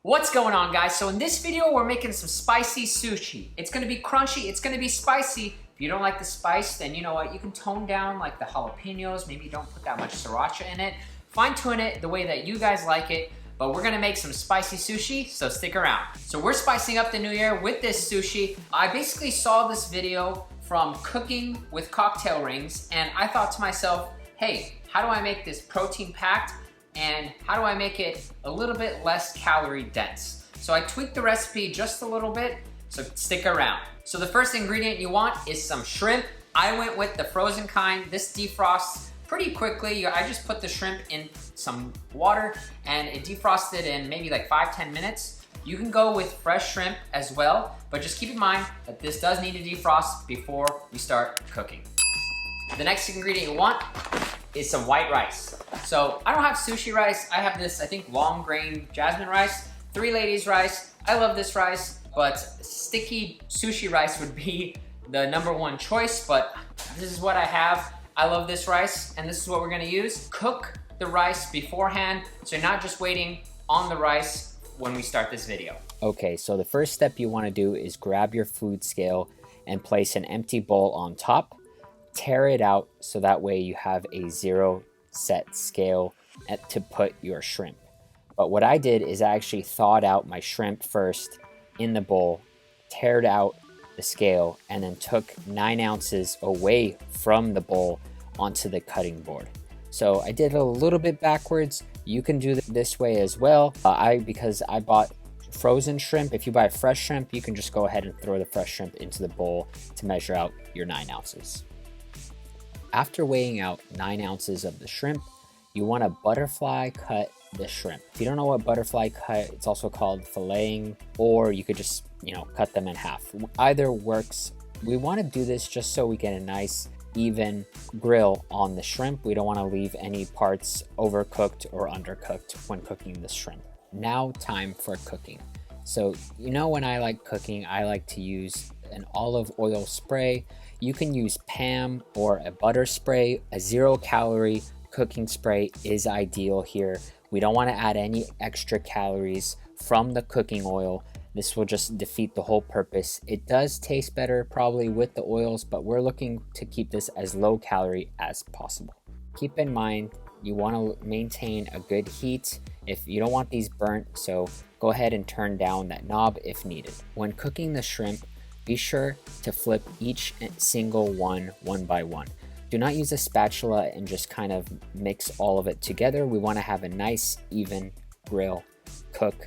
What's going on, guys? So in this video, we're making some spicy sushi. It's gonna be crunchy, it's gonna be spicy. If you don't like the spice, then you know what? You can tone down like the jalapenos. Maybe don't put that much sriracha in it. Fine tune it the way that you guys like it. But we're gonna make some spicy sushi, so stick around. So we're spicing up the new year with this sushi. I basically saw this video from Cooking with Cocktail Rings, and I thought to myself, hey, how do I make this protein packed? And how do I make it a little bit less calorie dense? So I tweaked the recipe just a little bit, so stick around. So the first ingredient you want is some shrimp. I went with the frozen kind. This defrosts pretty quickly. I just put the shrimp in some water and it defrosted in maybe like 5-10 minutes. You can go with fresh shrimp as well, but just keep in mind that this does need to defrost before you start cooking. The next ingredient you want is some white rice. So I don't have sushi rice. I have this, I think, long grain jasmine rice, 3 ladies rice. I love this rice, but sticky sushi rice would be the #1 choice, but this is what I have. I love this rice, and this is what we're gonna use. Cook the rice beforehand, so you're not just waiting on the rice when we start this video. Okay, so the first step you wanna do is grab your food scale and place an empty bowl on top. Tear it out so that way you have a 0 set scale to put your shrimp. But what I did is I actually thawed out my shrimp first in the bowl, teared out the scale, and then took 9 ounces away from the bowl onto the cutting board. So I did it a little bit backwards. You can do this way as well. Because I bought frozen shrimp. If you buy fresh shrimp, you can just go ahead and throw the fresh shrimp into the bowl to measure out your 9 ounces. After weighing out 9 ounces of the shrimp, you want to butterfly cut the shrimp. If you don't know what butterfly cut, it's also called filleting, or you could just, cut them in half. Either works. We want to do this just so we get a nice, even grill on the shrimp. We don't want to leave any parts overcooked or undercooked when cooking the shrimp. Now, time for cooking. So, when I like cooking, I like to use an olive oil spray. You can use Pam or a butter spray. A 0-calorie cooking spray is ideal here. We don't want to add any extra calories from the cooking oil. This will just defeat the whole purpose. It does taste better probably with the oils, but we're looking to keep this as low calorie as possible. Keep in mind, you want to maintain a good heat if you don't want these burnt, so go ahead and turn down that knob if needed. When cooking the shrimp, be sure to flip each single one by one. Do not use a spatula and just kind of mix all of it together. We want to have a nice, even grill, cook,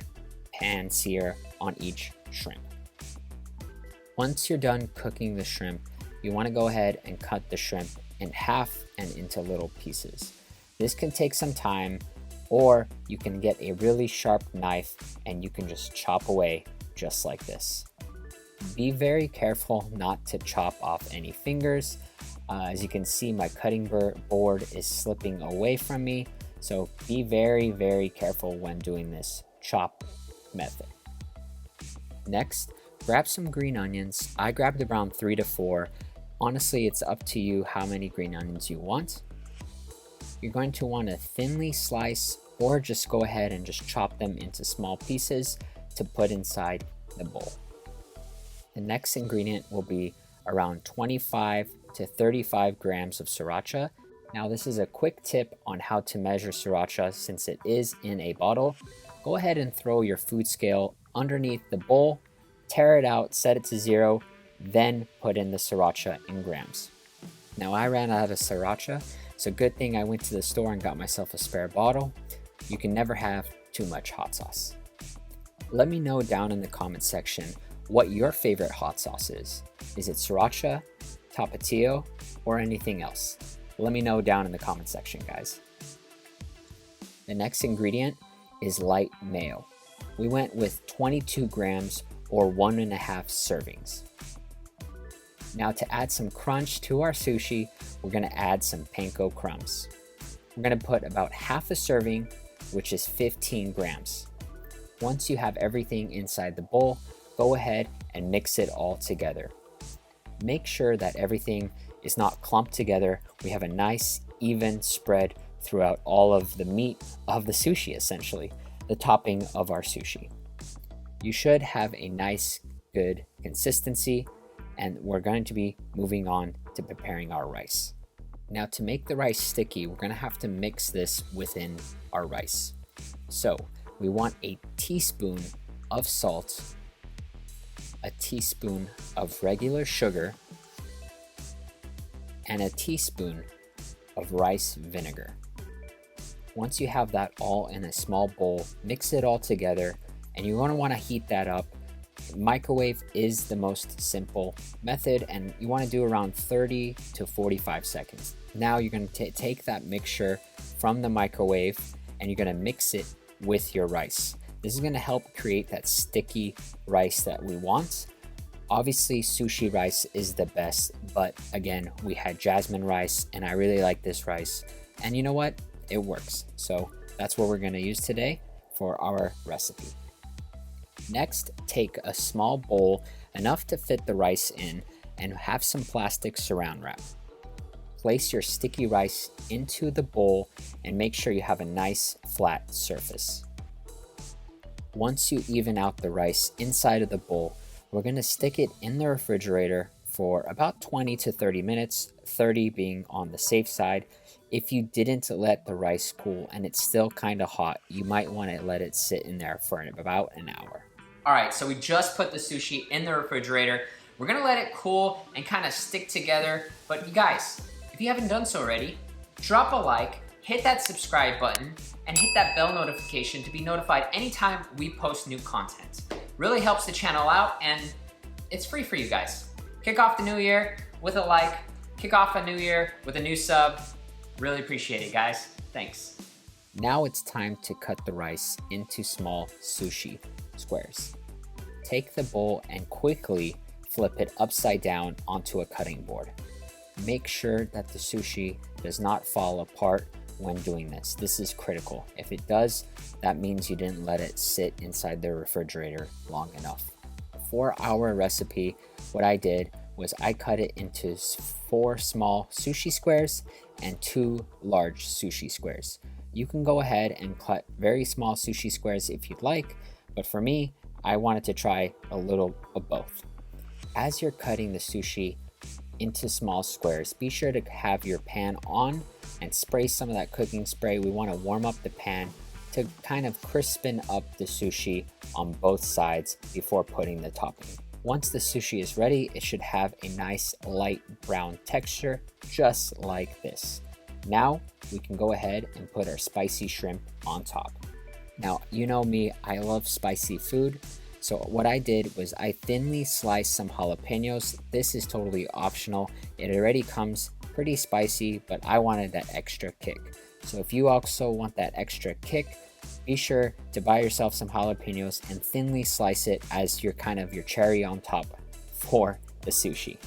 pan sear on each shrimp. Once you're done cooking the shrimp, you want to go ahead and cut the shrimp in half and into little pieces. This can take some time, or you can get a really sharp knife and you can just chop away just like this. Be very careful not to chop off any fingers. As you can see, my cutting board is slipping away from me, so be very, very careful when doing this chop method. Next, grab some green onions. I grabbed around 3 to 4. Honestly, it's up to you how many green onions you want. You're going to want to thinly slice or just go ahead and just chop them into small pieces to put inside the bowl. The next ingredient will be around 25 to 35 grams of sriracha. Now, this is a quick tip on how to measure sriracha since it is in a bottle. Go ahead and throw your food scale underneath the bowl, tear it out, set it to 0, then put in the sriracha in grams. Now, I ran out of sriracha, so good thing I went to the store and got myself a spare bottle. You can never have too much hot sauce. Let me know down in the comment section what your favorite hot sauce is. Is it sriracha, tapatio, or anything else? Let me know down in the comment section, guys. The next ingredient is light mayo. We went with 22 grams or 1.5 servings. Now, to add some crunch to our sushi, we're gonna add some panko crumbs. We're gonna put about half a serving, which is 15 grams. Once you have everything inside the bowl, go ahead and mix it all together. Make sure that everything is not clumped together. We have a nice, even spread throughout all of the meat of the sushi, essentially, the topping of our sushi. You should have a nice, good consistency, and we're going to be moving on to preparing our rice. Now, to make the rice sticky, we're going to have to mix this within our rice. So we want a teaspoon of salt, a teaspoon of regular sugar, and a teaspoon of rice vinegar. Once you have that all in a small bowl, mix it all together, and you're going to want to heat that up. Microwave is the most simple method, and you want to do around 30 to 45 seconds. Now you're going to take that mixture from the microwave and you're going to mix it with your rice. This is going to help create that sticky rice that we want. Obviously, sushi rice is the best, but again, we had jasmine rice and I really like this rice. And you know what? It works. So that's what we're going to use today for our recipe. Next, take a small bowl, enough to fit the rice in, and have some plastic saran wrap. Place your sticky rice into the bowl and make sure you have a nice flat surface. Once you even out the rice inside of the bowl, we're going to stick it in the refrigerator for about 20 to 30 minutes, 30 being on the safe side. If you didn't let the rice cool and it's still kind of hot, you might want to let it sit in there for about an hour. All right, so we just put the sushi in the refrigerator. We're gonna let it cool and kind of stick together. But you guys, if you haven't done so already, drop a like, hit that subscribe button, and hit that bell notification to be notified anytime we post new content. Really helps the channel out, and it's free for you guys. Kick off the new year with a like, kick off a new year with a new sub. Really appreciate it, guys. Thanks. Now it's time to cut the rice into small sushi squares. Take the bowl and quickly flip it upside down onto a cutting board. Make sure that the sushi does not fall apart when doing this. This is critical. If it does, that means you didn't let it sit inside the refrigerator long enough. For our recipe, what I did was I cut it into 4 small sushi squares and 2 large sushi squares. You can go ahead and cut very small sushi squares if you'd like, but for me, I wanted to try a little of both. As you're cutting the sushi into small squares, be sure to have your pan on and spray some of that cooking spray. We want to warm up the pan to kind of crispen up the sushi on both sides before putting the topping. Once the sushi is ready, it should have a nice light brown texture, just like this. Now we can go ahead and put our spicy shrimp on top. Now, you know me, I love spicy food. So what I did was I thinly sliced some jalapenos. This is totally optional. It already comes pretty spicy, but I wanted that extra kick. So if you also want that extra kick, be sure to buy yourself some jalapenos and thinly slice it as your kind of your cherry on top for the sushi.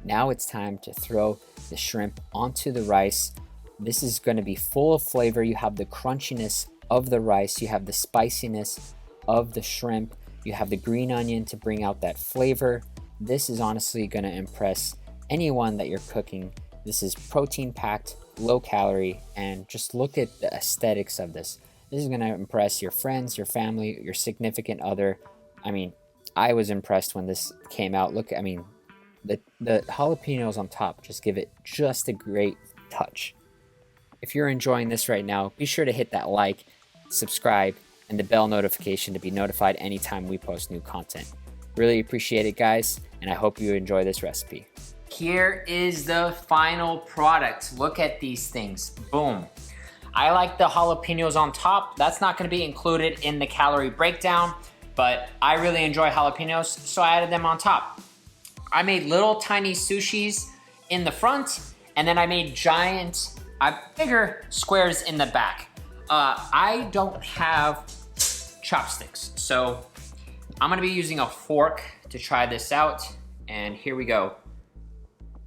Now it's time to throw the shrimp onto the rice. This is going to be full of flavor. You have the crunchiness of the rice, you have the spiciness of the shrimp, you have the green onion to bring out that flavor. This is honestly going to impress anyone that you're cooking. This is protein packed, low calorie, and just look at the aesthetics of this. This is going to impress your friends, your family, your significant other. I mean, I was impressed when this came out. Look, I mean, the jalapenos on top just give it just a great touch. If you're enjoying this right now, be sure to hit that like, subscribe, and the bell notification to be notified anytime we post new content. Really appreciate it, guys, and I hope you enjoy this recipe. Here is the final product. Look at these things. Boom. I like the jalapenos on top. That's not going to be included in the calorie breakdown, but I really enjoy jalapenos, so I added them on top. I made little tiny sushis in the front, and then I made bigger squares in the back. I don't have chopsticks, so I'm gonna be using a fork to try this out, and here we go.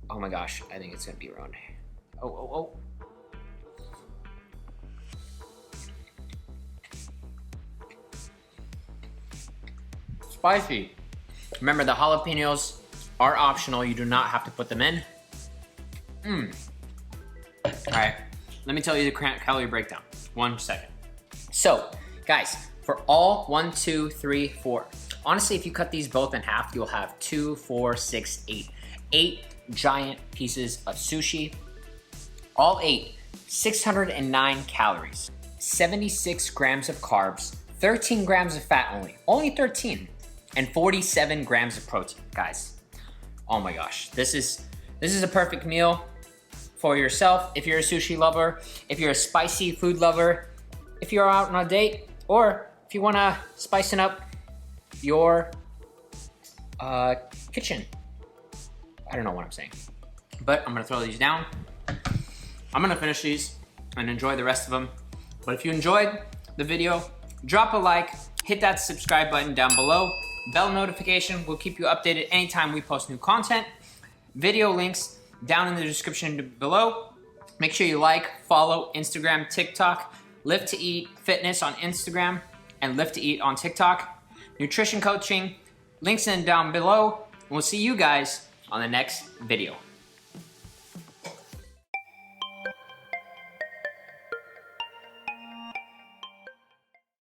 Oh my gosh, I think it's gonna be around. Oh. Spicy. Remember, the jalapenos are optional. You do not have to put them in. All right, let me tell you the calorie breakdown. 1 second. So, guys, for all 1, 2, 3, 4. Honestly, if you cut these both in half, you'll have 2, 4, 6, 8. 8 giant pieces of sushi. All 8, 609 calories, 76 grams of carbs, 13 grams of fat only 13, and 47 grams of protein, guys. Oh my gosh, this is a perfect meal for yourself if you're a sushi lover, if you're a spicy food lover, if you're out on a date, or if you wanna spicing up your kitchen. I don't know what I'm saying, but I'm gonna throw these down. I'm gonna finish these and enjoy the rest of them. But if you enjoyed the video, drop a like, hit that subscribe button down below. Bell notification will keep you updated anytime we post new content. Video links down in the description below. Make sure you like, follow Instagram, TikTok, Lift to Eat Fitness on Instagram, and Lift to Eat on TikTok. Nutrition coaching, links in down below. We'll see you guys on the next video.